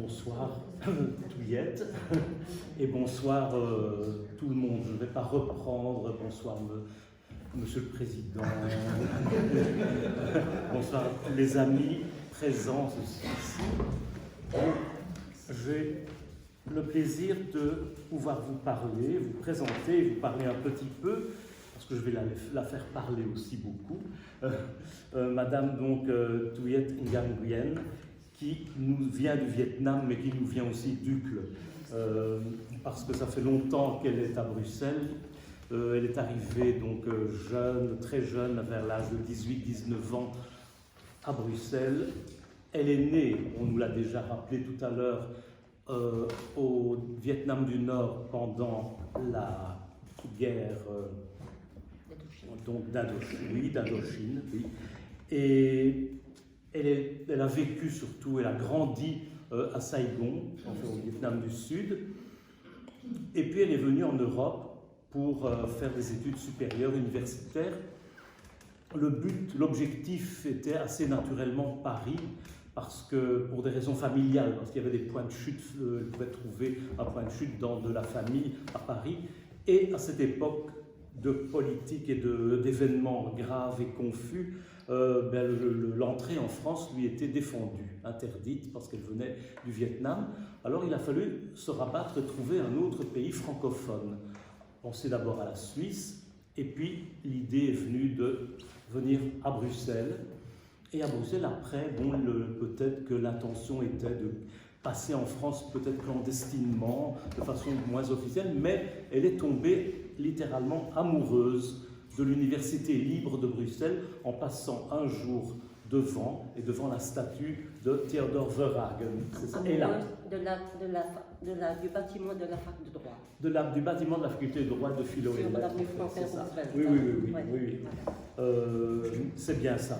bonsoir Touillette et bonsoir tout le monde. Je ne vais pas reprendre. Bonsoir Monsieur le Président. Bonsoir à tous les amis présents ici. J'ai le plaisir de pouvoir vous parler, vous présenter, vous parler un petit peu, parce que je vais la faire parler aussi beaucoup. Madame donc Touillette Nguyen Nguyen, qui nous vient du Vietnam, mais qui nous vient aussi d'Uccle, parce que ça fait longtemps qu'elle est à Bruxelles. Elle est arrivée donc jeune, très jeune, vers l'âge de 18-19 ans à Bruxelles. Elle est née, on nous l'a déjà rappelé tout à l'heure, au Vietnam du Nord pendant la guerre d'Indochine. Oui. Et elle a vécu surtout, elle a grandi à Saigon, enfin, au Vietnam du Sud. Et puis elle est venue en Europe pour faire des études supérieures universitaires. L'objectif était assez naturellement Paris, parce que, pour des raisons familiales, parce qu'il y avait des points de chute, elle pouvait trouver un point de chute dans de la famille à Paris. Et à cette époque de politique et d'événements graves et confus, l'entrée en France lui était défendue, interdite, parce qu'elle venait du Vietnam. Alors il a fallu se rabattre et trouver un autre pays francophone. Pensez d'abord à la Suisse, et puis l'idée est venue de venir à Bruxelles. Et à Bruxelles, après, bon, peut-être que l'intention était de passer en France, peut-être clandestinement, de façon moins officielle, mais elle est tombée littéralement amoureuse de l'Université libre de Bruxelles en passant un jour devant la statue de Theodor Verhagen. C'est ça. Et là, du bâtiment de la fac de droit. Du bâtiment de la faculté de droit de Philo et Lettres. C'est ça. Oui. C'est bien ça.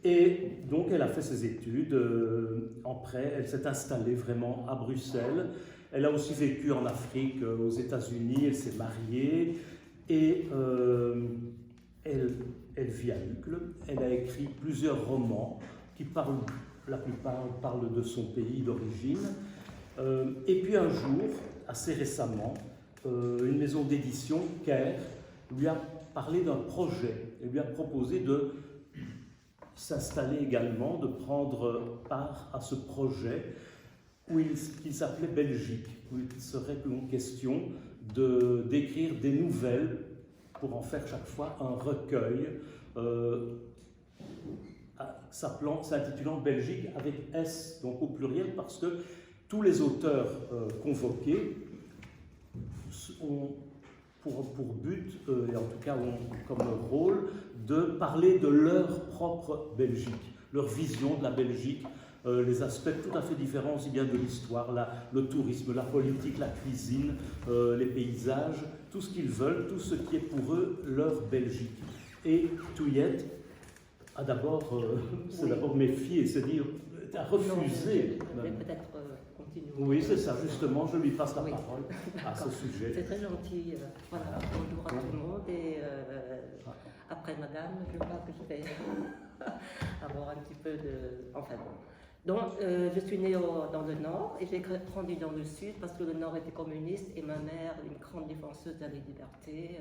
Et donc elle a fait ses études. Après, elle s'est installée vraiment à Bruxelles. Elle a aussi vécu en Afrique, aux États-Unis. Elle s'est mariée et elle vit à Uccle. Elle a écrit plusieurs romans qui parlent, la plupart parlent de son pays d'origine. Et puis un jour, assez récemment, une maison d'édition, Caire, lui a parlé d'un projet. Elle lui a proposé de s'installer également, de prendre part à ce projet qui s'appelait Belgique, où il serait question d'écrire des nouvelles pour en faire chaque fois un recueil s'intitulant Belgique avec S, donc au pluriel, parce que tous les auteurs convoqués ont pour but, et en tout cas ont comme rôle, de parler de leur propre Belgique, leur vision de la Belgique, les aspects tout à fait différents, aussi bien de l'histoire, le tourisme, la politique, la cuisine, les paysages, tout ce qu'ils veulent, tout ce qui est pour eux leur Belgique. Et Touillette a d'abord méfié, c'est-à-dire a refusé. Je vais peut-être continuer. Oui, c'est ça, justement, je lui passe la parole à ce sujet. C'est très gentil. Voilà, bonjour à tout le monde. Et après madame, je crois que je vais avoir un petit peu de... Enfin bon. Donc, je suis née dans le Nord et j'ai grandi dans le Sud parce que le Nord était communiste et ma mère, une grande défenseuse de la liberté,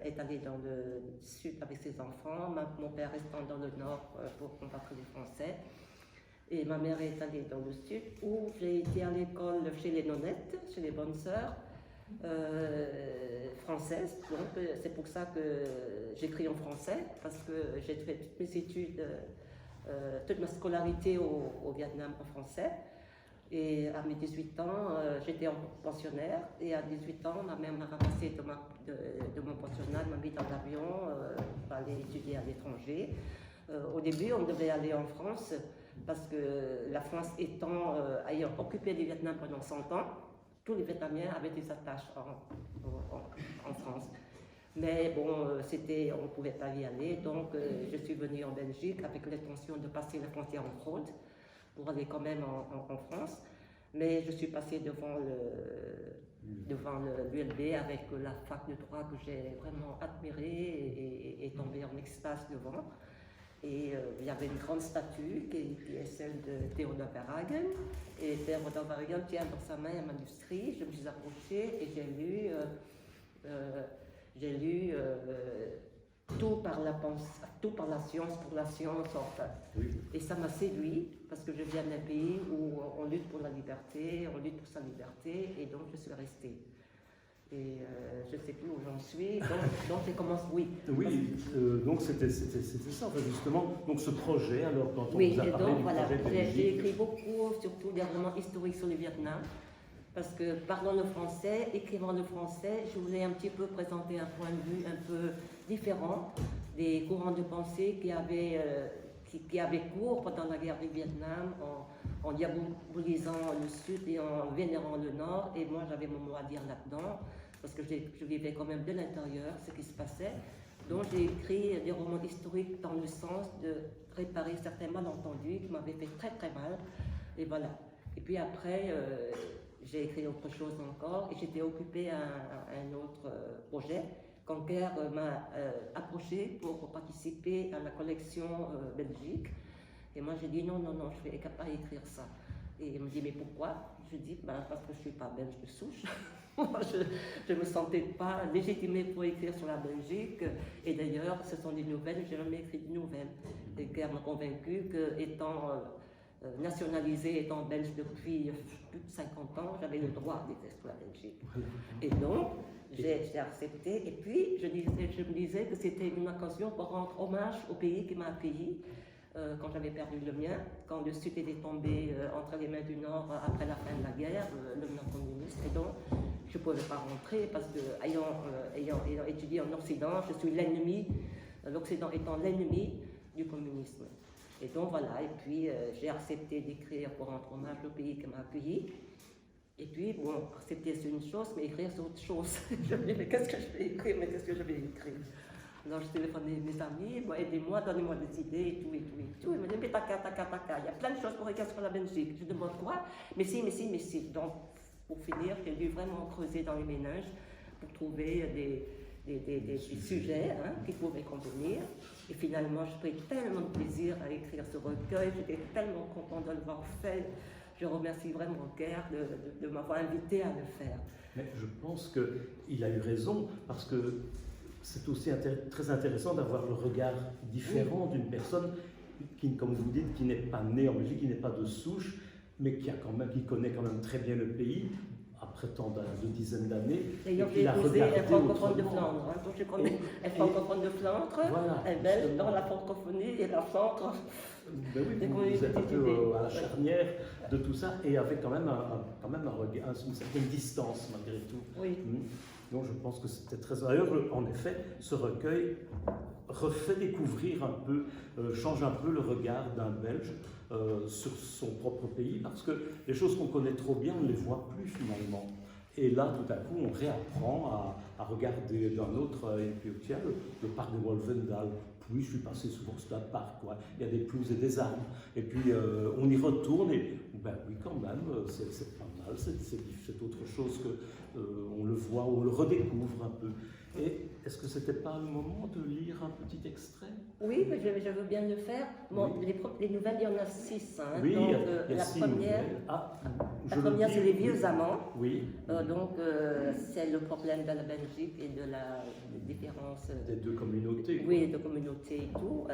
est allée dans le Sud avec ses enfants. Mon père restant dans le Nord pour combattre les Français. Et ma mère est allée dans le Sud où j'ai été à l'école chez les nonnettes, chez les bonnes sœurs françaises. Donc, c'est pour ça que j'écris en français parce que j'ai fait toutes mes études. Toute ma scolarité au Vietnam en français. Et à mes 18 ans, j'étais pensionnaire. Et à 18 ans, ma mère m'a ramassé de mon pensionnat, m'a mis dans l'avion pour aller étudier à l'étranger. Au début, on devait aller en France parce que la France ayant occupé le Vietnam pendant 100 ans, tous les Vietnamiens avaient des attaches en France. Mais bon, on ne pouvait pas y aller, donc je suis venue en Belgique avec l'intention de passer la frontière en fraude pour aller quand même en France. Mais je suis passée devant l'ULB avec la fac de droit que j'ai vraiment admirée et tombée en extase devant. Et il y avait une grande statue qui est celle de Theodor Verhagen. Et Theodor Verhagen tient dans sa main un manuscrit. Je me suis approchée et j'ai lu tout par la science, pour la science, enfin. Oui. Et ça m'a séduit, parce que je viens d'un pays où on lutte pour la liberté, on lutte pour sa liberté, et donc je suis restée. Et je ne sais plus où j'en suis, donc j'ai commencé, oui. Oui, donc c'était ça, en fait, justement, donc ce projet, alors quand on Oui, vous a et parlé donc du voilà, projet j'ai Belgique, écrit beaucoup, surtout des romans historiques sur le Vietnam, parce que parlant le français, écrivant le français, je voulais un petit peu présenter un point de vue un peu différent des courants de pensée qui avaient cours pendant la guerre du Vietnam, en diabolisant le Sud et en vénérant le Nord. Et moi, j'avais mon mot à dire là-dedans, parce que je vivais quand même de l'intérieur ce qui se passait. Donc j'ai écrit des romans historiques dans le sens de réparer certains malentendus qui m'avaient fait très très mal. Et voilà. Et puis après, j'ai écrit autre chose encore et j'étais occupée à un autre projet. Conquer m'a approché pour participer à la collection Belgique. Et moi j'ai dit non, je vais pas écrire ça. Et il me dit mais pourquoi? Je dis parce que je ne suis pas belge de souche. Je ne me sentais pas légitimée pour écrire sur la Belgique. Et d'ailleurs, ce sont des nouvelles, je n'ai jamais écrit de nouvelles. Et Guerre m'a convaincu qu'étant nationalisée, étant belge depuis plus de 50 ans, j'avais le droit d'écrire sur la Belgique. Et donc, j'ai accepté. Et puis, je me disais que c'était une occasion pour rendre hommage au pays qui m'a accueilli. Quand j'avais perdu le mien, quand le Sud était tombé entre les mains du Nord après la fin de la guerre, le Nord communiste. Et donc, je ne pouvais pas rentrer parce que, ayant étudié en Occident, je suis l'ennemi, l'Occident étant l'ennemi du communisme. Et donc voilà, et puis j'ai accepté d'écrire pour rendre hommage au pays qui m'a accueilli. Et puis, bon, accepter c'est une chose, mais écrire c'est autre chose. Je me dis, mais qu'est-ce que je vais écrire? Alors je téléphonais mes amis, bon, aidez-moi, donnez-moi des idées et tout. Ils me disaient, mais taka, il y a plein de choses pour écrire sur la Belgique. Je demande quoi? Mais si. Donc, pour finir, j'ai dû vraiment creuser dans les méninges pour trouver des sujets qui pouvaient convenir. Et finalement, je pris tellement de plaisir à écrire ce recueil, j'étais tellement contente de l'avoir fait. Je remercie vraiment Guerre de m'avoir invité à le faire. Mais je pense qu'il a eu raison, parce que c'est aussi très intéressant d'avoir le regard différent d'une personne qui, comme vous dites, qui n'est pas née en Belgique, qui n'est pas de souche, mais qui connaît quand même très bien le pays, après tant de dizaines d'années. D'ailleurs, j'ai épousé un francophone de Flandre. Donc je connais un francophone de Flandre, voilà, un belge dans la francophonie et la Flandre. Ben oui, vous êtes un peu à la charnière de tout ça, et avec quand même une certaine distance malgré tout. Oui. Donc je pense que c'était très... D'ailleurs, en effet, ce recueil refait découvrir un peu, change un peu le regard d'un Belge sur son propre pays, parce que les choses qu'on connaît trop bien, on ne les voit plus finalement. Et là, tout à coup, on réapprend à regarder d'un autre, et puis tiens, le parc de Wolvendal. Oui, je suis passé souvent sur un parc, quoi. Il y a des pelouses et des arbres. Et puis on y retourne, et ben oui, quand même, c'est pas mal, c'est autre chose que on le voit, on le redécouvre un peu. Et est-ce que c'était pas le moment de lire un petit extrait? Oui, mais je veux bien le faire. Bon, oui. Les nouvelles, il y en a 6. Oui, donc, il y a 6 nouvelles. La première, c'est Les Vieux Amants. Oui. Donc, c'est le problème de la Belgique et de la différence. Des deux communautés. Oui, de communautés et tout.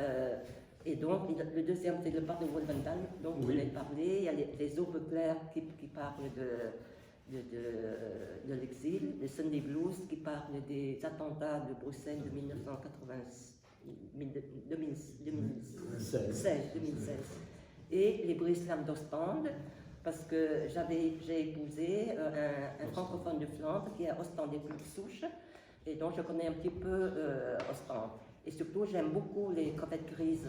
Et donc, le deuxième, c'est le parc de Wolvendal, dont vous avez parlé. Il y a les Aubes claires qui parlent de l'exil, les Sunday Blues qui parlent des attentats de Bruxelles de 2016. Et les Bruxelles d'Ostende, parce que j'ai épousé un francophone de Flandre qui est à Ostende et plus de souche, et donc je connais un petit peu Ostende. Et surtout, j'aime beaucoup les crevettes grises,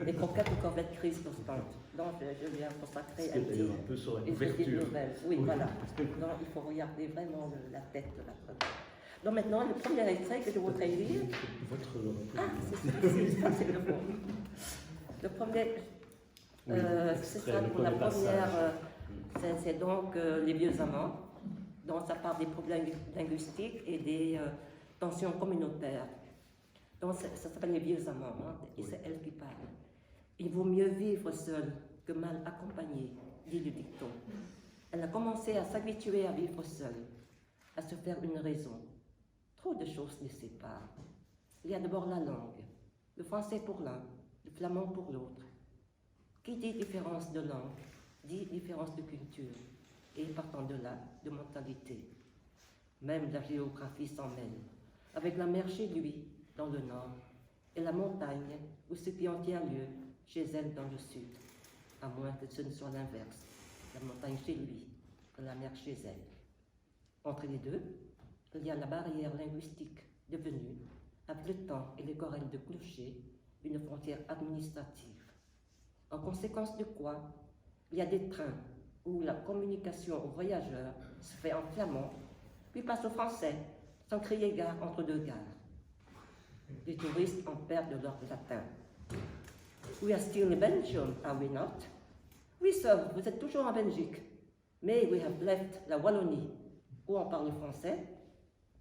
les croquettes aux crevettes grises d'Ostende. Donc, je viens consacrer un peu sur la couverture. Oui, voilà. Donc, il faut regarder vraiment la tête de la crevette. Donc, maintenant, le premier extrait que je voudrais lire. C'est celui-ci, ça, c'est le bon. Le premier. C'est ça, pour la première. C'est donc Les Vieux Amants. Donc, ça parle des problèmes linguistiques et des tensions communautaires. Donc ça s'appelle les vieux amants, hein, et c'est elle qui parle. Il vaut mieux vivre seul que mal accompagné, dit le dicton. Elle a commencé à s'habituer à vivre seule, à se faire une raison. Trop de choses les séparent. Il y a d'abord la langue, le français pour l'un, le flamand pour l'autre. Qui dit différence de langue, dit différence de culture, et partant de là, de mentalité. Même la géographie s'en mêle, avec la mer chez lui, dans le nord, et la montagne, ou ce qui en tient lieu, chez elle dans le sud, à moins que ce ne soit l'inverse, la montagne chez lui, que la mer chez elle. Entre les deux, il y a la barrière linguistique devenue, avec le temps et les querelles de clocher, une frontière administrative. En conséquence de quoi, il y a des trains où la communication aux voyageurs se fait en flamand, puis passe au français, sans crier gare entre deux gares. Les touristes en perdent leur latin. We are still in Belgium, are we not? Oui, sir, vous êtes toujours en Belgique. Mais we have left la Wallonie, où on parle français.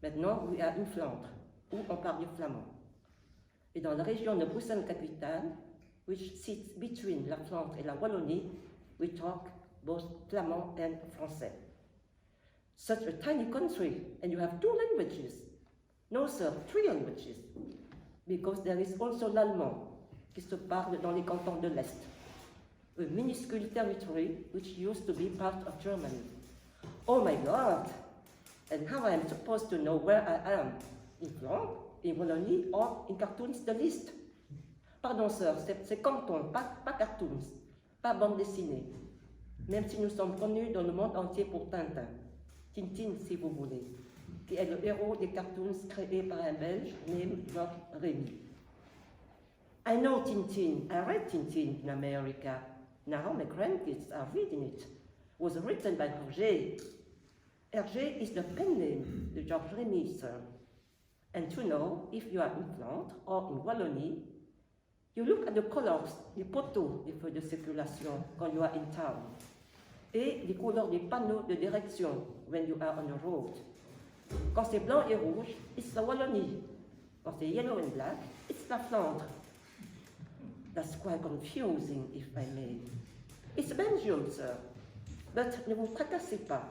Maintenant, we are in Flandre, où on parle du flamand. Et dans la région de Bruxelles-Capitale, which sits between la Flandre et la Wallonie, we talk both flamand and français. Such a tiny country, and you have 2 languages. No, sir, 3 languages. Because there is also l'allemand, qui se parle dans les cantons de l'Est. A minuscule territory which used to be part of Germany. Oh my God! And how I am supposed to know where I am? In Flandre, in Wallonie, or in cartoons de Liszt? Pardon, sir, c'est canton, pas cartoons, pas bande dessinée. Même si nous sommes connus dans le monde entier pour Tintin. Tintin, si vous voulez, qui est le héros des cartoons créés par un Belge nommé Georges Rémy. I know Tintin, I read Tintin in America. Now my grandkids are reading it. It was written by Hergé. Hergé is the pen name of Georges Rémy, sir. And to know if you are in Flandre or in Wallonie, you look at the colors, les poteaux des feux de circulation quand you are in town, et les couleurs des panneaux de direction when you are on the road. Quand c'est blanc et rouge, it's la Wallonie. Quand c'est yellow and black, it's la Flandre. That's quite confusing, if I may. It's Belgium, sir. But ne vous tracassez pas.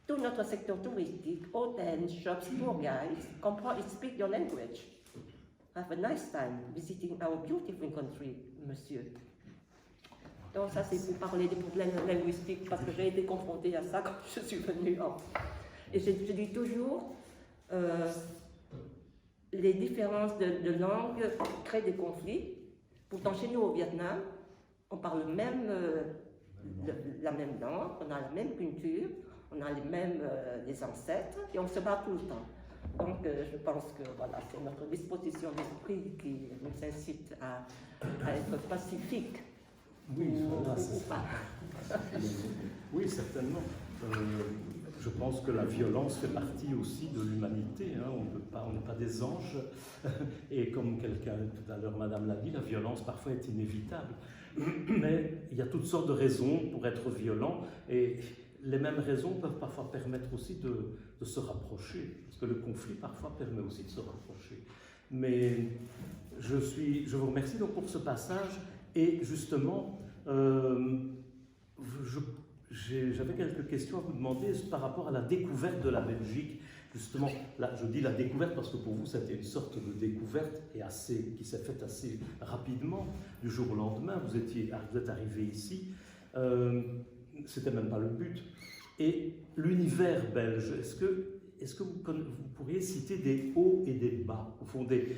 Tout notre secteur touristique, hôtels, shops, tour guides, comprend et speak your language. Have a nice time visiting our beautiful country, monsieur. Donc ça, c'est pour parler des problèmes linguistiques, parce que j'ai été confrontée à ça quand je suis venue. Et je dis toujours, les différences de langue créent des conflits. Pourtant, chez nous, au Vietnam, on parle même la même langue, on a la même culture, on a les ancêtres, et on se bat tout le temps. Donc, je pense que voilà, c'est notre disposition d'esprit qui nous incite à être pacifique. Oui, voilà, c'est ça. Oui, certainement. Je pense que la violence fait partie aussi de l'humanité. Hein. On n'est pas des anges. Et comme quelqu'un tout à l'heure, Madame l'a dit, la violence parfois est inévitable. Mais il y a toutes sortes de raisons pour être violent. Et les mêmes raisons peuvent parfois permettre aussi de se rapprocher. Parce que le conflit parfois permet aussi de se rapprocher. Mais je vous remercie donc pour ce passage. Et justement, j'avais quelques questions à vous demander par rapport à la découverte de la Belgique. Justement, là, je dis la découverte parce que pour vous, c'était une sorte de découverte qui s'est faite assez rapidement, du jour au lendemain. Vous êtes arrivé ici, c'était même pas le but. Et l'univers belge, est-ce que vous pourriez citer des hauts et des bas, au fond des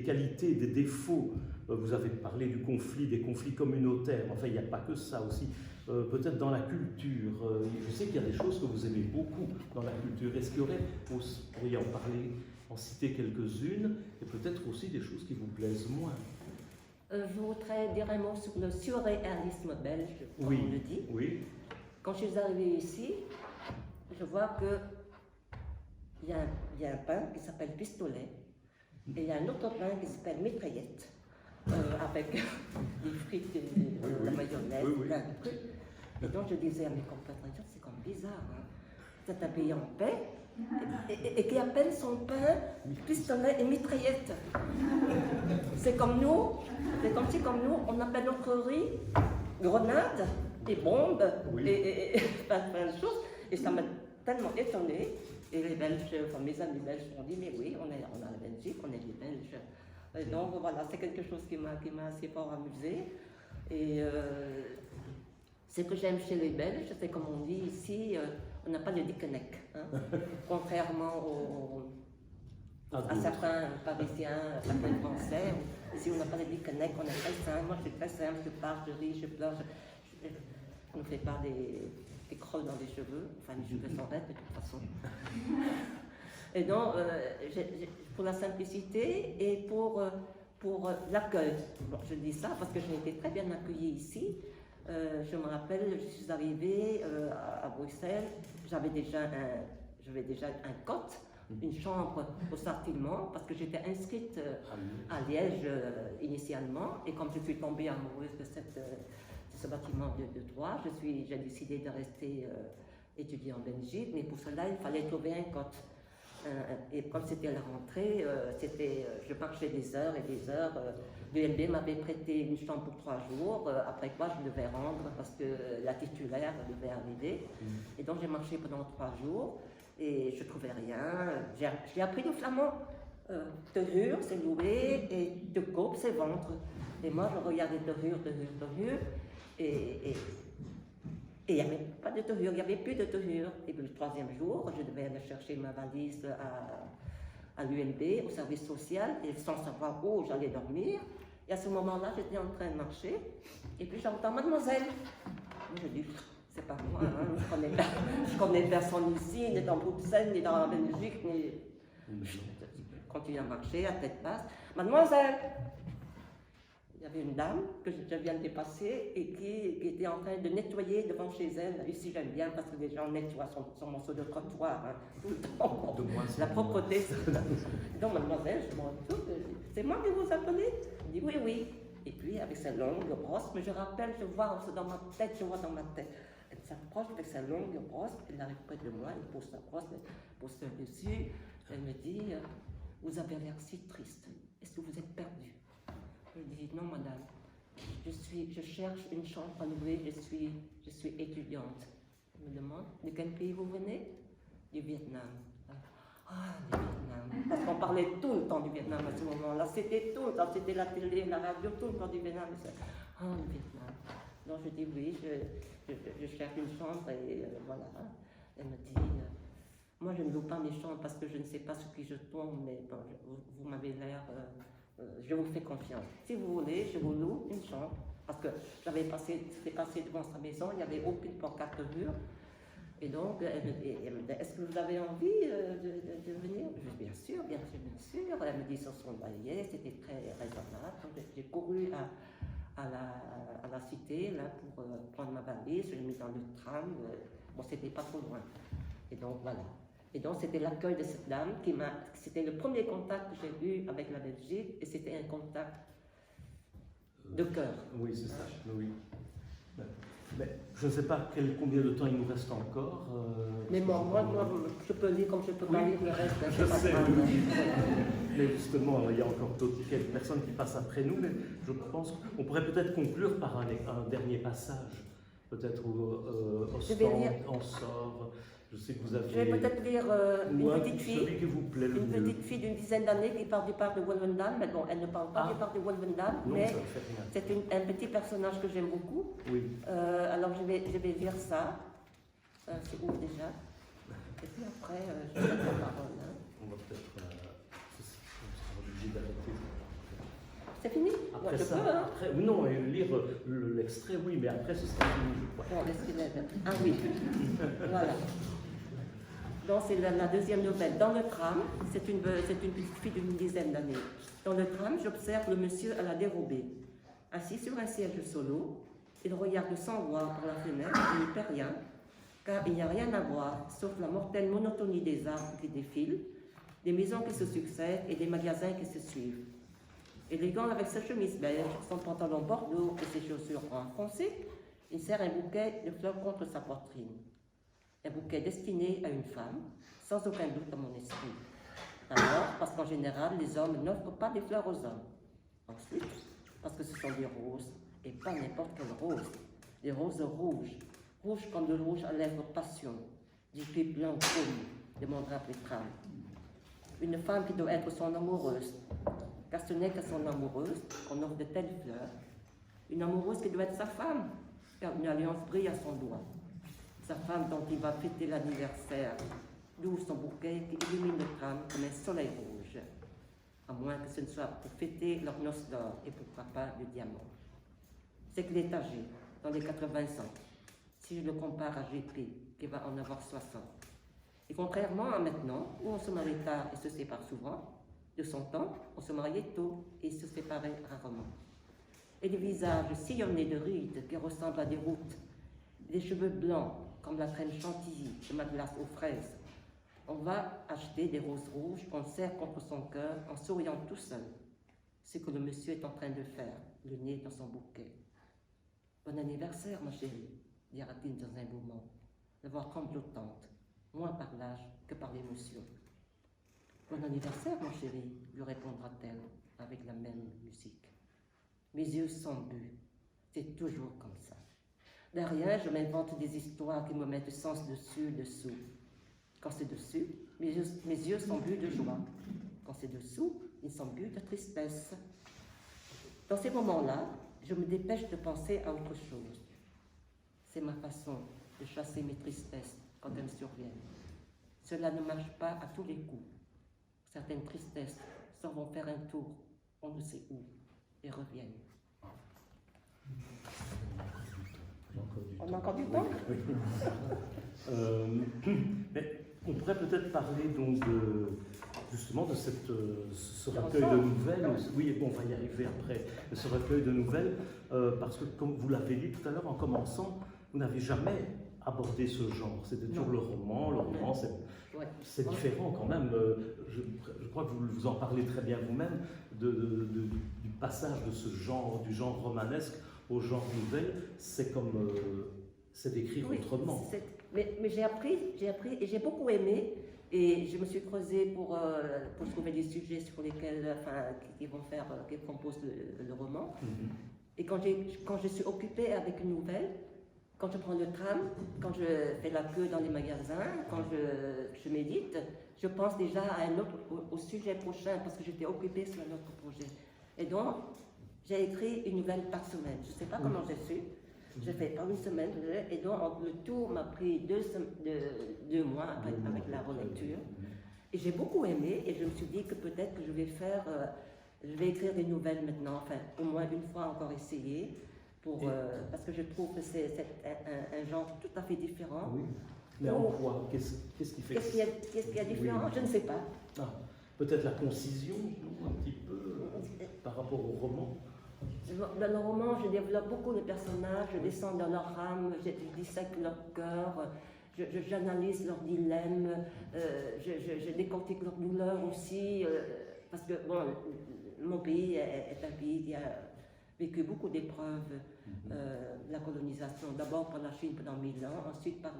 qualités, des défauts? Vous avez parlé du conflit, des conflits communautaires, enfin il n'y a pas que ça aussi. Peut-être dans la culture, je sais qu'il y a des choses que vous aimez beaucoup dans la culture. Est-ce qu'il y aurait, vous pourriez en parler, en citer quelques-unes, et peut-être aussi des choses qui vous plaisent moins? Je voudrais dire un mot sur le surréalisme belge, comme on le dit. Oui. Quand je suis arrivée ici, je vois qu'il y a un pain qui s'appelle pistolet, et il y a un autre pain qui s'appelle mitraillette, avec des frites et la mayonnaise, plein de trucs. Et donc je disais à mes compatriotes, c'est comme bizarre, hein? C'est un pays en paix, et qui appelle son pain pistolet et mitraillette. C'est comme nous, c'est comme si comme nous, on appelle notre riz grenade et bombe et plein de choses. Et ça m'a tellement étonnée. Et les Belges, enfin mes amis belges m'ont dit, mais oui, on a la Belgique, on est les Belges. Et donc voilà, c'est quelque chose qui m'a assez fort amusée. Et ce que j'aime chez les Belges, c'est comme on dit ici, on n'a pas le dickeneck. Hein, contrairement à certains Parisiens, certains Français. Ici, on n'a pas le dickeneck, on est très simple. Moi, je suis très simple, je pars, je ris, je pleure. On ne fait pas des creux dans les cheveux. Enfin, les cheveux sont raides de toute façon. Et donc, pour la simplicité et pour l'accueil. Bon, je dis ça parce que j'ai été très bien accueillie ici. Je me rappelle, je suis arrivée à Bruxelles, j'avais déjà un cote, une chambre au Sartillement, parce que j'étais inscrite à Liège initialement, et comme je suis tombée amoureuse de ce bâtiment de droit, j'ai décidé de rester étudier en Belgique, mais pour cela, il fallait trouver un cote. Et comme c'était la rentrée, je marchais des heures et des heures. L'ULB m'avait prêté une chambre pour 3 jours, après quoi je devais rendre parce que la titulaire devait arriver. Et donc j'ai marché pendant 3 jours et je ne trouvais rien. J'ai appris le flamand. Terrure, c'est louer, et de cope, c'est vendre. Et moi je regardais terrure, et il n'y avait pas de tournure, il n'y avait plus de tournure. Et puis le 3e jour, je devais aller chercher ma valise à l'ULB, au service social, et sans savoir où j'allais dormir. Et à ce moment-là, j'étais en train de marcher, et puis j'entends mademoiselle. Moi, je dis, c'est pas moi, hein, je connais personne ici, ni dans Bruxelles, ni dans la Belgique, ni... Je continue à marcher à tête basse. Mademoiselle! Il y avait une dame que je viens de dépasser et qui était en train de nettoyer devant chez elle. Ici, j'aime bien parce que les gens nettoient son morceau de trottoir tout le temps. La propreté. Donc, mademoiselle, je me retourne, c'est moi qui vous appelez? Elle dit oui, oui. Et puis, avec sa longue brosse, mais je rappelle, je vois dans ma tête, Elle s'approche avec sa longue brosse, elle arrive près de moi, elle pose sa brosse, elle pose le dessus. Elle me dit, vous avez l'air si triste. Est-ce que vous êtes perdu? Je dis non madame, je cherche une chambre à louer, je suis étudiante. Elle me demande de quel pays vous venez? Du Vietnam. Ah, du Vietnam. Parce qu'on parlait tout le temps du Vietnam à ce moment-là. C'était tout le temps, c'était la télé, la radio, tout le temps du Vietnam. Ah, le Vietnam. Donc je dis oui, je cherche une chambre et voilà. Elle me dit, moi je ne loue pas mes chambres parce que je ne sais pas sur qui je tombe, mais bon, vous m'avez l'air... je vous fais confiance. Si vous voulez, je vous loue une chambre. Parce que j'étais passé devant sa maison, il n'y avait aucune pancarte mur. Et donc, elle me dit, est-ce que vous avez envie de venir? Je dis, bien sûr, bien sûr, bien sûr. Elle me dit sur son loyer, c'était très raisonnable. Donc, j'ai couru à la cité là, pour prendre ma valise, je l'ai mise dans le tram. Bon, c'était pas trop loin. Et donc, voilà. Et donc, c'était l'accueil de cette dame c'était le premier contact que j'ai eu avec la Belgique, et c'était un contact de cœur. Oui, c'est ça, oui. Mais je ne sais pas combien de temps il nous reste encore. Mais moi, je peux lire comme je peux pas lire le reste. Je sais, oui. Mais justement, il y a encore quelques personnes qui passent après nous, mais je pense qu'on pourrait peut-être conclure par un dernier passage. Peut-être au stand, on sort. Je sais que vous avez... Je vais peut-être lire une petite fille. Celui qui vous plaît le mieux. Petite fille d'une dizaine d'années qui parle du parc de Wolvendam. Mais bon, elle ne parle pas du parc de Wolvendam, mais c'est un petit personnage que j'aime beaucoup. Oui. Alors je vais lire ça. C'est où déjà? Et puis après, je vais mettre la parole. Hein. On va peut-être... obligé d'arrêter. C'est fini? Après ouais, ça, après, non, lire l'extrait, oui, mais après ce sera fini, je crois. Bon, ah oui, voilà. Donc c'est la deuxième nouvelle. Dans le tram, c'est une petite fille d'une dizaine d'années. Dans le tram, j'observe le monsieur à la dérobée. Assis sur un siège solo, il regarde sans voir par la fenêtre, il n'y perd rien, car il n'y a rien à voir, sauf la mortelle monotonie des arbres qui défilent, des maisons qui se succèdent et des magasins qui se suivent. Élégant avec sa chemise beige, son pantalon bordeaux et ses chaussures en foncé, il serre un bouquet de fleurs contre sa poitrine. Un bouquet destiné à une femme, sans aucun doute dans mon esprit. D'abord, parce qu'en général, les hommes n'offrent pas des fleurs aux hommes. Ensuite, parce que ce sont des roses, et pas n'importe quelle rose. Des roses rouges, rouges comme le rouge à lèvres passion, du pied blanc comme de mon drap pétral. Une femme qui doit être son amoureuse, car ce n'est qu'à son amoureuse qu'on offre de telles fleurs. Une amoureuse qui doit être sa femme, car une alliance brille à son doigt. Sa femme dont il va fêter l'anniversaire, d'où son bouquet qui illumine le crâne comme un soleil rouge. À moins que ce ne soit pour fêter leur noce d'or et pourquoi pas le diamant. C'est qu'il est âgé, dans les 80 ans, si je le compare à GP, qui va en avoir 60. Et contrairement à maintenant, où on se marie tard et se sépare souvent, de son temps, on se mariait tôt et se séparait rarement. Et les visages sillonnés de rides qui ressemblent à des routes, des cheveux blancs comme la crème chantilly de ma glace aux fraises. On va acheter des roses rouges qu'on serre contre son cœur en souriant tout seul. C'est ce que le monsieur est en train de faire, le nez dans son bouquet. Bon anniversaire, ma chérie, dira-t-il dans un moment, la voix tremblotante, moins par l'âge que par l'émotion. Bon anniversaire, mon chéri, lui répondra-t-elle avec la même musique. Mes yeux sont bus, c'est toujours comme ça. De rien, je m'invente des histoires qui me mettent sens dessus, dessous. Quand c'est dessus, mes yeux sont bus de joie. Quand c'est dessous, ils sont bus de tristesse. Dans ces moments-là, je me dépêche de penser à autre chose. C'est ma façon de chasser mes tristesses quand elles surviennent. Cela ne marche pas à tous les coups. Certaines tristesses s'en vont faire un tour, on ne sait où, et reviennent. On a encore du temps? Mais on pourrait peut-être parler donc justement de ce recueil de nouvelles. Oui, bon, on va y arriver après, de ce recueil de nouvelles, parce que comme vous l'avez dit tout à l'heure en commençant, vous n'avez jamais abordé ce genre. C'était toujours le roman, c'est différent quand même. Je crois que vous en parlez très bien vous-même, du passage de ce genre, du genre romanesque au genre nouvelle, c'est comme c'est d'écrire autrement. Mais j'ai appris et j'ai beaucoup aimé, et je me suis creusée pour trouver des sujets sur lesquels, qui composent le roman. Et quand je suis occupée avec une nouvelle, quand je prends le tram, quand je fais la queue dans les magasins, quand je médite, je pense déjà au sujet prochain, parce que j'étais occupée sur un autre projet. Et donc, j'ai écrit une nouvelle par semaine. Je ne sais pas comment j'ai su. J'ai fait par une semaine, et donc le tout m'a pris 2 mois avec la relecture. Et j'ai beaucoup aimé, et je me suis dit que peut-être que je vais écrire des nouvelles maintenant, enfin au moins une fois encore essayer, parce que je trouve que c'est un genre tout à fait différent. Oui. Mais en quoi? Qu'est-ce qui fait Qu'est-ce qu'il y a différent? Je ne sais pas. Peut-être la concision, un petit peu, par rapport au roman. Dans le roman, je développe beaucoup de personnages, je descends dans leur âme, je dissèque leur cœur, j'analyse leurs dilemmes, je décortique leurs douleurs aussi, parce que bon, mon pays est un pays qui a vécu beaucoup d'épreuves, la colonisation, d'abord par la Chine pendant 1000 ans, ensuite par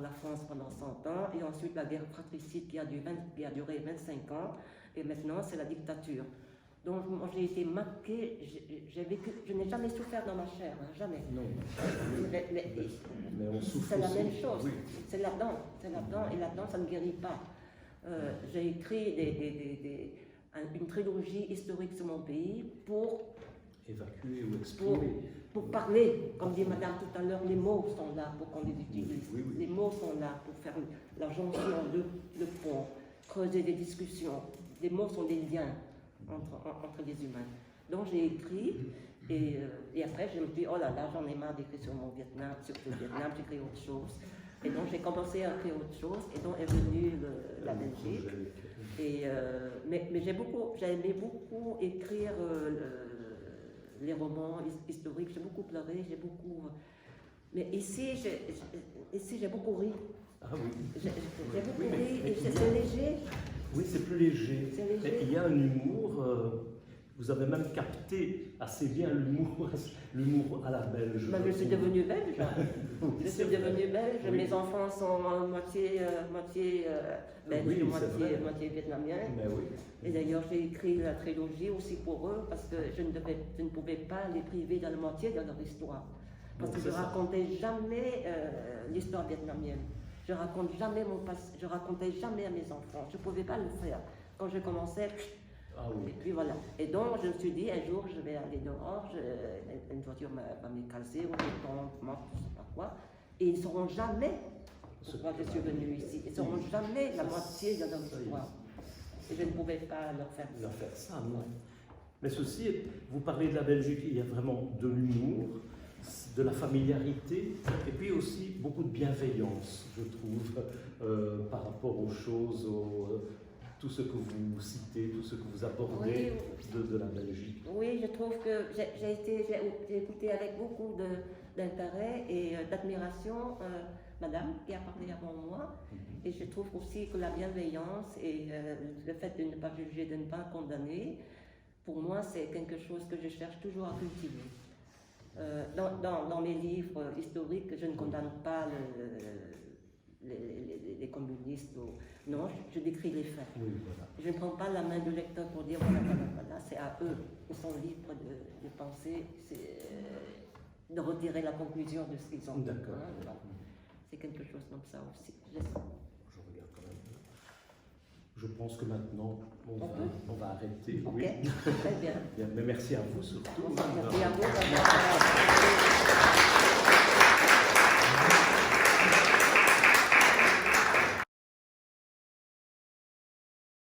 la France pendant 100 ans, et ensuite la guerre fratricide qui a duré 25 ans, et maintenant c'est la dictature. Donc moi j'ai été marquée, je n'ai jamais souffert dans ma chair, hein, jamais. Non. Mais on souffre. C'est la même chose, oui. c'est là-dedans, et là-dedans ça ne guérit pas. J'ai écrit une trilogie historique sur mon pays pour évacuer ou exprimer. Pour parler, comme dit madame tout à l'heure, les mots sont là pour qu'on les utilise. Oui. Les mots sont là pour faire la jonction, le pont, creuser des discussions. Les mots sont des liens entre les humains. Donc j'ai écrit, et après je me dis, oh là là, j'en ai marre d'écrire sur le Vietnam, j'écris autre chose. Et donc j'ai commencé à écrire autre chose, et donc est venue la Belgique. Mais j'ai aimé beaucoup écrire les romans historiques, j'ai beaucoup pleuré, mais ici j'ai beaucoup ri. Ah oui. J'ai beaucoup ri, et c'est léger. Oui, c'est plus léger. C'est léger. Il y a un humour vous avez même capté assez bien l'humour à la belge. Ben, je suis devenue belge. Oui, Je c'est suis vrai. devenue belge. Oui. Mes enfants sont moitié belges, Oui, c'est vrai. moitié vietnamiens. Mais oui. Et d'ailleurs, j'ai écrit la trilogie aussi pour eux parce que je ne pouvais pas les priver de la moitié de leur histoire. Parce Donc, que je c'est ça. racontais jamais l'histoire vietnamienne. Je racontais jamais à mes enfants. Je ne pouvais pas le faire. Quand je commençais, Ah et oui. puis voilà. Et donc, je me suis dit, un jour, je vais aller dehors, une voiture va m'écraser, ou je tombe, morte, je ne sais pas quoi. Et ils ne sauront jamais pourquoi je suis venue ici. Ils ne sauront jamais la moitié de leur Ça y est. histoire. Et je ne pouvais pas leur faire ça. Leur faire ça, non. Mais ceci, vous parlez de la Belgique, il y a vraiment de l'humour, de la familiarité, et puis aussi beaucoup de bienveillance, je trouve, par rapport aux choses, tout ce que vous citez, tout ce que vous abordez de la Belgique. Oui, je trouve que j'ai écouté avec beaucoup d'intérêt et d'admiration Madame qui a parlé avant moi. Et je trouve aussi que la bienveillance et le fait de ne pas juger, de ne pas condamner, pour moi, c'est quelque chose que je cherche toujours à cultiver. Dans mes livres historiques, je ne condamne pas les communistes. Non, je décris les faits. Oui, voilà. Je ne prends pas la main du lecteur pour dire voilà, c'est à eux. Ils sont libres de penser, de retirer la conclusion de ce qu'ils ont dit. D'accord. Hein, voilà. C'est quelque chose comme ça aussi. Je regarde quand même. Je pense que maintenant, on va arrêter. Ok, Oui. très bien. Bien. Mais merci à vous surtout. Merci à vous.